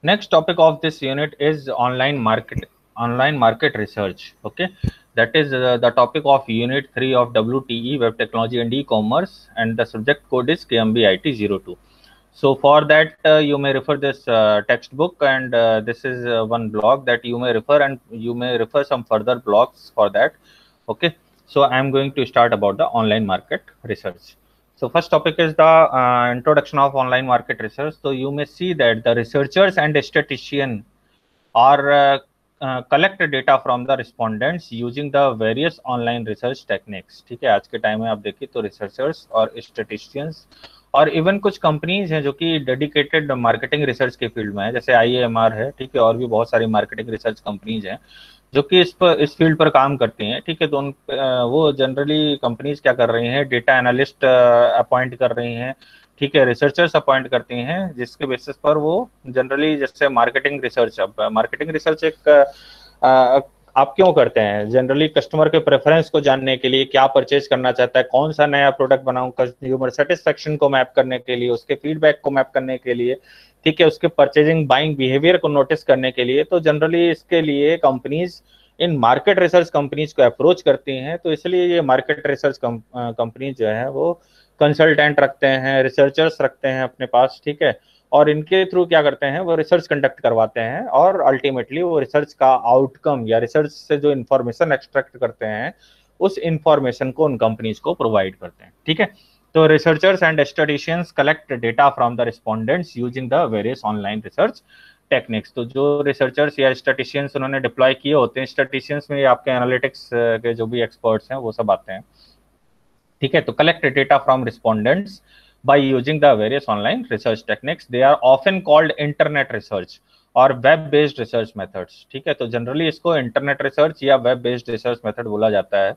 Next topic of this unit is online market research. Okay, that is the topic of Unit 3 of WTE Web Technology and E-commerce, and the subject code is KMBIT02. So for that, you may refer this textbook, and this is one blog that you may refer, and you may refer some further blogs for that. Okay, so I'm going to start about the online market research. So first topic is the introduction of online market research. So you may see that the researchers and statisticians are collect data from the respondents using the various online research techniques. ठीक है, आज के time में आप देखिए तो researchers और स्टेटिस्टियंस और इवन कुछ कंपनीज हैं जो कि डेडिकेटेड मार्केटिंग रिसर्च के फील्ड में है, जैसे IAMR है, ठीक है, और भी बहुत सारी मार्केटिंग रिसर्च कंपनीज हैं जो कि इस फील्ड पर काम करती हैं। ठीक है, तो वो जनरली कंपनीज क्या कर रही हैं, डेटा एनालिस्ट अपॉइंट कर रही हैं, ठीक है, रिसर्चर्स अपॉइंट करती हैं, जिसके बेसिस पर वो जनरली जैसे मार्केटिंग रिसर्च, अब मार्केटिंग रिसर्च एक आप क्यों करते हैं, जनरली कस्टमर के प्रेफरेंस को जानने के लिए, क्या परचेज करना चाहता है, कौन सा नया प्रोडक्ट बनाऊं, कंज्यूमर सेटिस्फेक्शन को मैप करने के लिए, उसके फीडबैक को मैप करने के लिए, ठीक है, उसके परचेजिंग बाइंग बिहेवियर को नोटिस करने के लिए। तो जनरली इसके लिए companies in market research companies को अप्रोच करती हैं। तो इसलिए ये मार्केट रिसर्च कंपनी जो है वो कंसल्टेंट रखते हैं, रिसर्चर्स रखते हैं अपने पास, ठीक है, और इनके थ्रू क्या करते हैं, वो रिसर्च कंडक्ट करवाते हैं और अल्टीमेटली वो रिसर्च का आउटकम या रिसर्च से जो इंफॉर्मेशन एक्सट्रैक्ट करते हैं उस इंफॉर्मेशन को उन कंपनीज को प्रोवाइड करते हैं। ठीक है, तो researchers and statisticians collect data from the respondents using the various online research techniques. तो जो रिसर्चर्स या स्टैटिस्टिशियंस उन्होंने डिप्लॉय किए होते हैं, स्टैटिस्टिशियंस में आपके एनालिटिक्स के जो भी एक्सपर्ट्स हैं वो सब आते हैं। ठीक है, तो collect data from respondents by using the various online research techniques. They are often called internet research और वेब बेस्ड रिसर्च मेथड्स। ठीक है, तो जनरली इसको इंटरनेट रिसर्च या वेब बेस्ड रिसर्च मेथड बोला जाता है।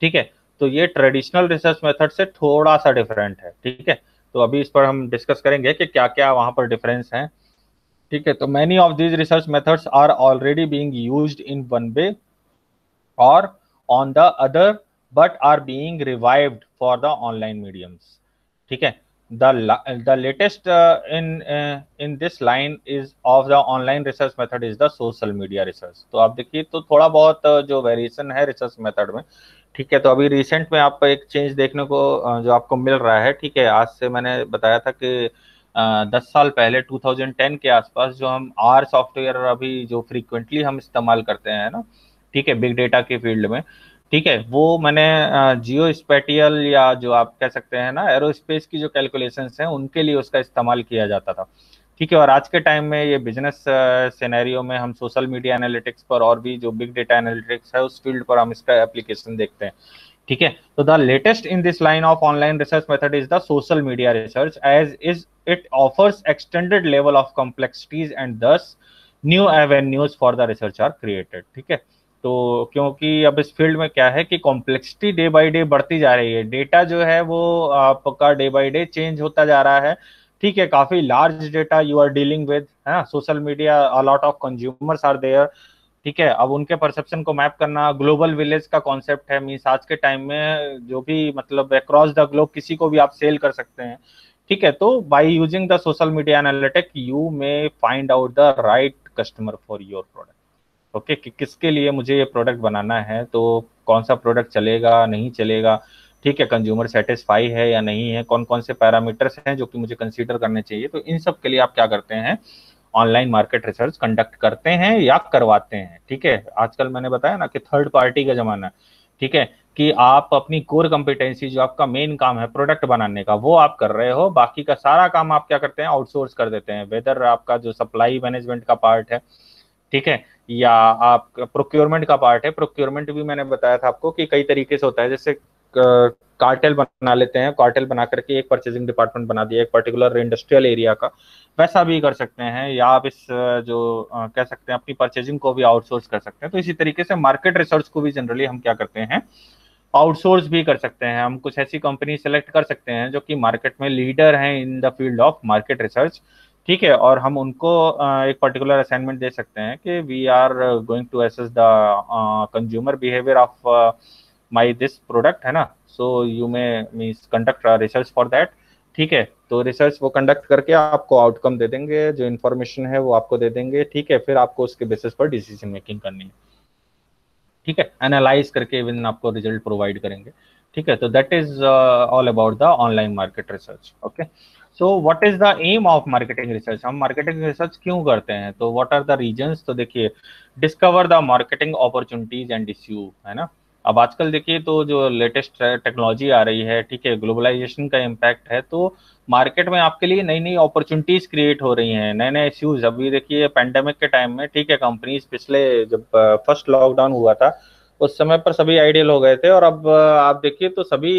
ठीक है, तो ये ट्रेडिशनल रिसर्च मेथड से थोड़ा सा डिफरेंट है। ठीक है, तो अभी इस पर हम डिस्कस करेंगे कि क्या क्या वहां पर डिफरेंस है। ठीक है, तो many of these research methods are already being used in one way or on the other but are being revived for the online mediums. ठीक है, the latest in this line is of the online research method is the social media research। तो आप देखिए तो थोड़ा बहुत जो variation है रिसर्च मेथड में। ठीक है, तो अभी रिसेंट में आपको एक चेंज देखने को जो आपको मिल रहा है। ठीक है, आज से मैंने बताया था कि 10 साल पहले 2010 के आसपास जो हम आर सॉफ्टवेयर अभी जो फ्रीक्वेंटली हम इस्तेमाल करते हैं ना, ठीक है, बिग डेटा के फील्ड में, ठीक है, वो मैंने जियो स्पेटियल या जो आप कह सकते हैं ना एरोस्पेस की जो कैलकुलेशंस हैं उनके लिए उसका इस्तेमाल किया जाता था। ठीक है, और आज के टाइम में ये बिजनेस सिनेरियो में हम सोशल मीडिया एनालिटिक्स पर और भी जो बिग डेटा एनालिटिक्स है उस फील्ड पर हम इसका एप्लीकेशन देखते हैं। ठीक है, तो the latest in this line of online research method is the social media research as is it offers extended level of complexities and thus new avenues for the research are created. ठीक है, तो क्योंकि अब इस field में क्या है कि कॉम्प्लेक्सिटी डे बाय डे बढ़ती जा रही है, डेटा जो है वो आपका डे बाय डे चेंज होता जा रहा है। ठीक है, काफी large data you are dealing with, है social media, a lot of consumers are there. ठीक है, अब उनके परसेप्शन को मैप करना, ग्लोबल विलेज का कॉन्सेप्ट है, मीन्स आज के टाइम में जो भी मतलब अक्रॉस द ग्लोब किसी को भी आप सेल कर सकते हैं। ठीक है, तो by using the social media analytic you may find out the right customer for your product. Okay, कि किसके लिए मुझे ये प्रोडक्ट बनाना है, तो कौन सा प्रोडक्ट चलेगा नहीं चलेगा, ठीक है, कंज्यूमर सेटिस्फाई है या नहीं है, कौन कौन से पैरामीटर्स हैं जो कि मुझे कंसीडर करने चाहिए। तो इन सब के लिए आप क्या करते हैं, ऑनलाइन मार्केट रिसर्च कंडक्ट करते हैं या करवाते हैं। ठीक है, आजकल मैंने बताया ना कि थर्ड पार्टी का जमाना है। ठीक है, कि आप अपनी कोर कंपिटेंसी जो आपका मेन काम है प्रोडक्ट बनाने का वो आप कर रहे हो, बाकी का सारा काम आप क्या करते हैं, आउटसोर्स कर देते हैं। वेदर आपका जो सप्लाई मैनेजमेंट का पार्ट है, ठीक है, या आप प्रोक्योरमेंट का पार्ट है। प्रोक्योरमेंट भी मैंने बताया था आपको कि कई तरीके से होता है, जैसे कार्टेल बना लेते हैं, कार्टेल बना करके एक परचेजिंग डिपार्टमेंट बना दिया एक पर्टिकुलर इंडस्ट्रियल एरिया का, वैसा भी कर सकते हैं। या आप इस जो कह सकते हैं अपनी परचेजिंग को भी आउटसोर्स कर सकते हैं। तो इसी तरीके से मार्केट रिसर्च को भी जनरली हम क्या करते हैं, आउटसोर्स भी कर सकते हैं। हम कुछ ऐसी कंपनी सेलेक्ट कर सकते हैं जो कि मार्केट में लीडर हैं in the field of market research. ठीक है, और हम उनको एक पर्टिकुलर असाइनमेंट दे सकते हैं कि we are going to assess the consumer behaviour of my this product, है ना, so you may means conduct research for that. ठीक है। तो रिसर्च वो कंडक्ट करके आपको आउटकम दे देंगे, जो इन्फॉर्मेशन है वो आपको दे देंगे। ठीक है, फिर आपको उसके बेसिस पर डिसीजन मेकिंग करनी है। ठीक है, एनालाइज करके इवन आपको रिजल्ट प्रोवाइड करेंगे। ठीक है, तो that is all about the online market research. Okay, so what is the aim of marketing research? हम मार्केटिंग रिसर्च क्यों करते हैं? तो व्हाट आर द रीजंस? तो देखिए, discover the marketing opportunities and issue, है ना। अब आजकल देखिए तो जो लेटेस्ट टेक्नोलॉजी आ रही है, ठीक है, ग्लोबलाइजेशन का इम्पैक्ट है, तो मार्केट में आपके लिए नई नई अपॉर्चुनिटीज क्रिएट हो रही हैं, नए नए इश्यूज। अभी देखिए पेंडेमिक के टाइम में, ठीक है, कंपनीज पिछले जब फर्स्ट लॉकडाउन हुआ था उस समय पर सभी आइडियल हो गए थे, और अब आप देखिए तो सभी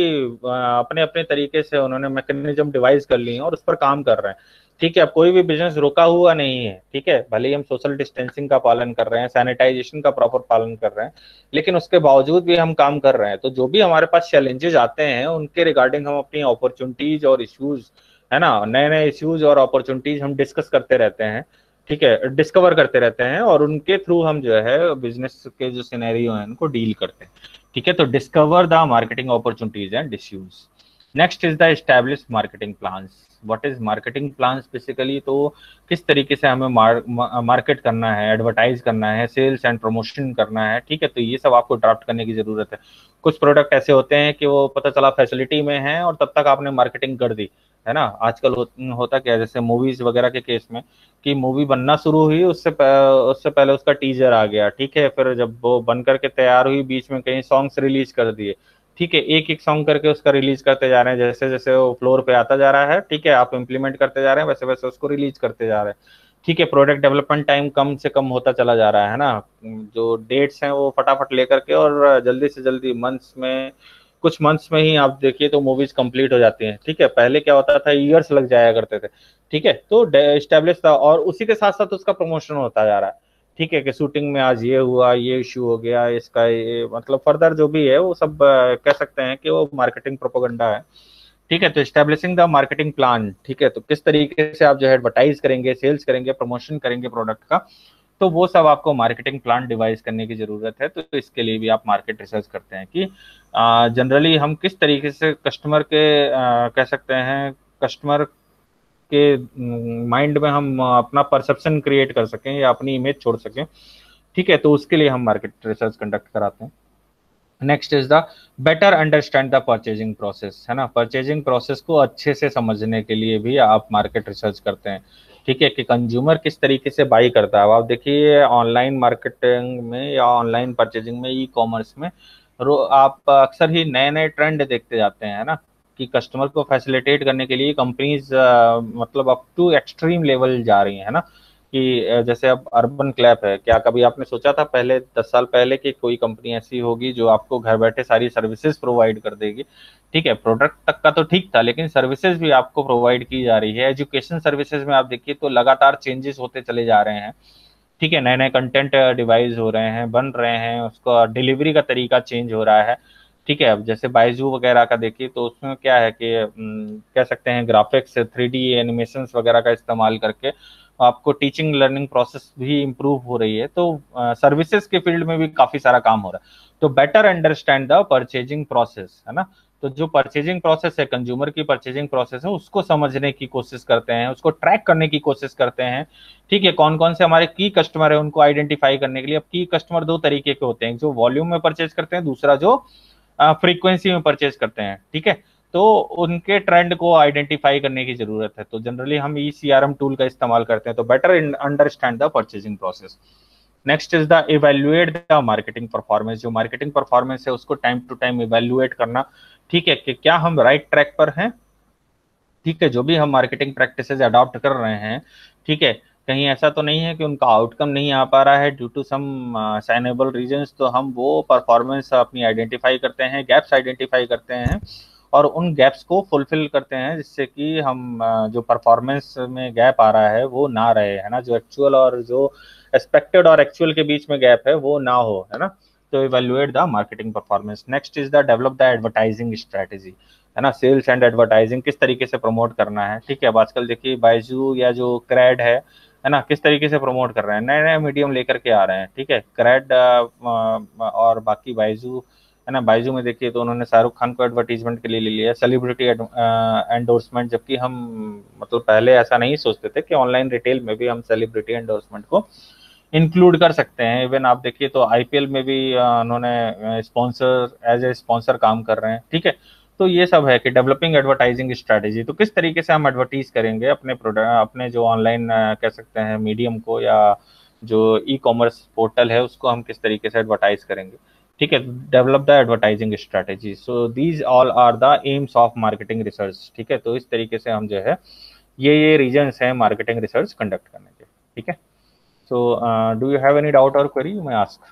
अपने अपने तरीके से उन्होंने मैकेनिज्म डिवाइस कर ली हैं और उस पर काम कर रहे हैं। ठीक है, अब कोई भी बिजनेस रुका हुआ नहीं है। ठीक है, भले ही हम सोशल डिस्टेंसिंग का पालन कर रहे हैं, सैनिटाइजेशन का प्रॉपर पालन कर रहे हैं, लेकिन उसके बावजूद भी हम काम कर रहे हैं। तो जो भी हमारे पास चैलेंजेस आते हैं उनके रिगार्डिंग हम अपनी अपॉर्चुनिटीज और इश्यूज, है ना, नए नए इश्यूज और अपॉर्चुनिटीज हम डिस्कस करते रहते हैं। ठीक है, डिस्कवर करते रहते हैं और उनके थ्रू हम जो है बिजनेस के जो सिनेरियो हैं उनको डील करते हैं। ठीक है, तो discover the marketing opportunities and issues. Next is the establish marketing plans. What is marketing plans basically? तो किस तरीके से हमें मार्केट करना है, एडवर्टाइज करना है, सेल्स एंड प्रमोशन करना है। ठीक है, तो ये सब आपको ड्राफ्ट करने की जरूरत है। कुछ प्रोडक्ट ऐसे होते हैं कि वो पता चला फैसिलिटी में है और तब तक आपने मार्केटिंग कर दी, है ना। आजकल होता क्या है, जैसे मूवीज वगैरह के केस में, कि मूवी बनना शुरू हुई उससे पहले उसका टीजर आ गया। ठीक है, फिर जब वो बन करके तैयार हुई, बीच में कहीं सॉन्ग्स रिलीज कर दिए। ठीक है, एक एक सॉन्ग करके उसका रिलीज करते जा रहे हैं, जैसे जैसे वो फ्लोर पे आता जा रहा है, ठीक है, आप इम्प्लीमेंट करते जा रहे हैं, वैसे वैसे उसको रिलीज करते जा रहे हैं। ठीक है, प्रोडक्ट डेवलपमेंट टाइम कम से कम होता चला जा रहा है ना। जो डेट्स हैं वो फटाफट लेकर के और जल्दी से जल्दी मंथ्स में, कुछ मंथ्स में ही आप देखिए तो मूवीज कंप्लीट हो जाती हैं। ठीक है, पहले क्या होता था, ईयर्स लग जाया करते थे। ठीक है, तो एस्टेब्लिश था और उसी के साथ साथ उसका प्रमोशन होता जा रहा है। ठीक है, कि शूटिंग में आज ये हुआ, ये इशू हो गया, इसका ये मतलब फर्दर जो भी है वो सब कह सकते हैं कि वो मार्केटिंग प्रोपोगंडा है। ठीक है, तो एस्टेब्लिशिंग द मार्केटिंग प्लान। ठीक है, तो किस तरीके से आप जो है एडवर्टाइज करेंगे, सेल्स करेंगे, प्रमोशन करेंगे प्रोडक्ट का, तो वो सब आपको मार्केटिंग प्लान डिवाइस करने की जरूरत है। तो इसके लिए भी आप मार्केट रिसर्च करते हैं कि जनरली हम किस तरीके से कस्टमर के कह सकते हैं कस्टमर के माइंड में हम अपना परसेप्शन क्रिएट कर सकें या अपनी इमेज छोड़ सकें। ठीक है, तो उसके लिए हम मार्केट रिसर्च कंडक्ट कराते हैं। Next is the better understand the purchasing process, है ना। परचेजिंग प्रोसेस को अच्छे से समझने के लिए भी आप मार्केट रिसर्च करते हैं। ठीक है, कि कंज्यूमर किस तरीके से बाई करता है। अब आप देखिए ऑनलाइन मार्केटिंग में या ऑनलाइन परचेजिंग में, ई कॉमर्स में आप अक्सर ही नए नए ट्रेंड देखते जाते हैं, है ना, कि कस्टमर को फैसिलिटेट करने के लिए कंपनीज मतलब अप टू एक्सट्रीम लेवल जा रही है ना। कि जैसे अब अर्बन क्लैप है, क्या कभी आपने सोचा था पहले 10 साल पहले कि कोई कंपनी ऐसी होगी जो आपको घर बैठे सारी सर्विसेज प्रोवाइड कर देगी। ठीक है, प्रोडक्ट तक का तो ठीक था, लेकिन सर्विसेज भी आपको प्रोवाइड की जा रही है। एजुकेशन सर्विसेज में आप देखिए तो लगातार चेंजेस होते चले जा रहे हैं। ठीक है, नए नए कंटेंट डिवाइस हो रहे हैं, बन रहे हैं, उसका डिलीवरी का तरीका चेंज हो रहा है। ठीक है, अब जैसे बायजू वगैरह का देखिए तो उसमें क्या है कि कह सकते हैं ग्राफिक्स, 3D एनिमेशंस वगैरह का इस्तेमाल करके आपको टीचिंग लर्निंग प्रोसेस भी इम्प्रूव हो रही है। तो सर्विसेज के फील्ड में भी काफी सारा काम हो रहा है। तो better understand the purchasing process, है ना। तो जो परचेजिंग प्रोसेस है, कंज्यूमर की परचेजिंग प्रोसेस है, उसको समझने की कोशिश करते हैं, उसको ट्रैक करने की कोशिश करते हैं। ठीक है, कौन कौन से हमारे की कस्टमर है उनको आइडेंटिफाई करने के लिए। अब की कस्टमर दो तरीके के होते हैं, जो वॉल्यूम में परचेज करते हैं, दूसरा जो फ्रीक्वेंसी में परचेज करते हैं। ठीक है, तो उनके ट्रेंड को आइडेंटिफाई करने की जरूरत है। तो जनरली हम ई CRM टूल का इस्तेमाल करते हैं। तो better understand the purchasing process. Next is the evaluate the marketing performance. जो मार्केटिंग परफॉर्मेंस है उसको टाइम टू टाइम इवेल्युएट करना। ठीक है, कि क्या हम राइट ट्रैक पर हैं। ठीक है, जो भी हम मार्केटिंग प्रैक्टिसेस अडॉप्ट कर रहे हैं, ठीक है, कहीं ऐसा तो नहीं है कि उनका आउटकम नहीं आ पा रहा है ड्यू टू सम साइनेबल रीजंस। तो हम वो परफॉर्मेंस अपनी आइडेंटिफाई करते हैं, गैप्स आइडेंटिफाई करते हैं और उन गैप्स को फुलफिल करते हैं, जिससे कि हम जो परफॉर्मेंस में गैप आ रहा है वो ना रहे, है ना। जो एक्चुअल और जो एक्सपेक्टेड और एक्चुअल के बीच में गैप है वो ना हो, है ना। तो evaluate the marketing performance. Next is the develop the advertising strategy, है ना। सेल्स एंड एडवर्टाइजिंग किस तरीके से प्रमोट करना है। ठीक है, अब आजकल देखिए बायजू या जो क्रेड है ना, किस तरीके से प्रमोट कर रहे हैं, नए नए मीडियम लेकर के आ रहे हैं। ठीक है, क्रेड और बाकी बायजू है ना। बायजू में देखिए तो उन्होंने शाहरुख खान को एडवर्टीजमेंट के लिए ले लिया, सेलिब्रिटी एंडोर्समेंट, जबकि हम मतलब पहले ऐसा नहीं सोचते थे कि ऑनलाइन रिटेल में भी हम सेलिब्रिटी एंडोर्समेंट को इंक्लूड कर सकते हैं। इवन आप देखिए तो आईपीएल में भी उन्होंने स्पॉन्सर, एज ए स्पॉन्सर काम कर रहे हैं, ठीक है। तो ये सब है कि डेवलपिंग एडवर्टाइजिंग स्ट्रेटेजी, तो किस तरीके से हम एडवर्टीज करेंगे अपने प्रोडक्ट, अपने जो ऑनलाइन कह सकते हैं मीडियम को, या जो ई कॉमर्स पोर्टल है उसको हम किस तरीके से एडवर्टाइज करेंगे, ठीक है। Develop the advertising strategy, so these all are the aims of marketing research, ठीक है। तो इस तरीके से हम जो है ये रीजंस हैं मार्केटिंग रिसर्च कंडक्ट करने के, ठीक है। So, do you have any doubt or query? You may ask.